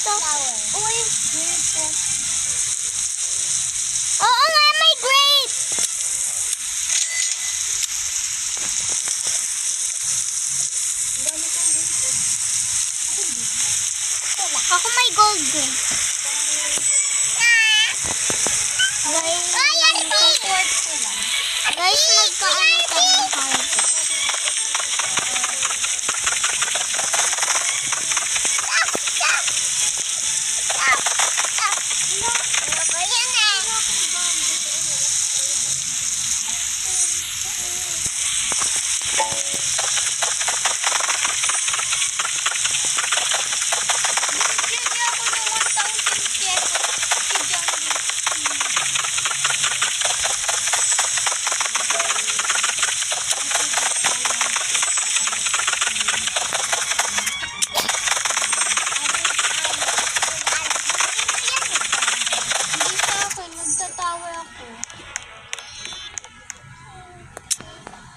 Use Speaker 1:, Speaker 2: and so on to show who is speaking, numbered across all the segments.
Speaker 1: dito.
Speaker 2: Uy, dito.
Speaker 1: Oo nga, may grape. Ako may gold grape. Guys, magkaano tayo ng carpet.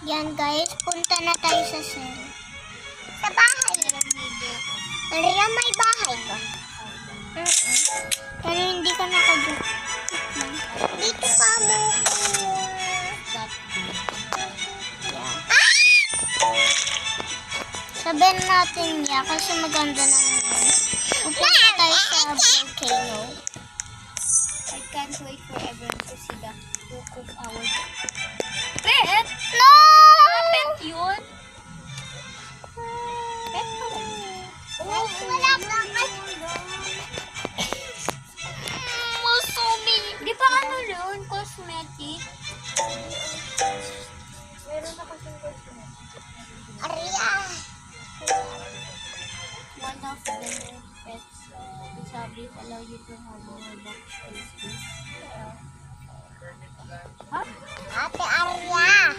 Speaker 1: Yan guys, punta na tayo sa cell. Sa bahay. Maria, may bahay ka? Pero hindi ka nakadyo. Dito ka mo. Sabihin natin niya kasi maganda na naman. Pupunta tayo sa volcano.
Speaker 2: I can't wait for everyone to see the look of our pet.
Speaker 1: No!
Speaker 2: Pet yun? Pet pa lang.
Speaker 1: Wala ka
Speaker 2: Masumi. Di ba ano yun? Cosmetic? Meron na kasing cosmetic.
Speaker 1: Aria!
Speaker 2: One of the pets sabi allow you to have more box space. Huh?
Speaker 1: Ate Aria!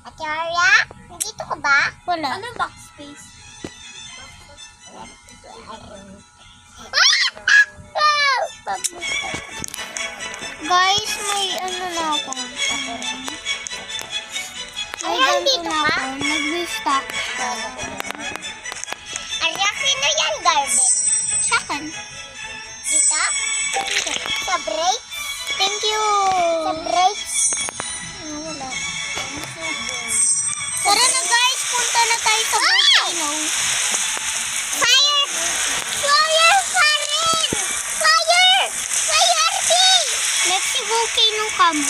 Speaker 1: Ate Aria? Nandito ka ba? Wala.
Speaker 2: Ano box space?
Speaker 1: Guys, may ano na ako. May ganito na ako. Nag-restock ko. Aria, sino yan garden? Sa akin. Dito? Sa break? Thank you. Sa break? Wala. Tara na guys, punta na tayo sa volcano. Fire! Fire pa rin! Fire! Fire! Let's see volcano kamo.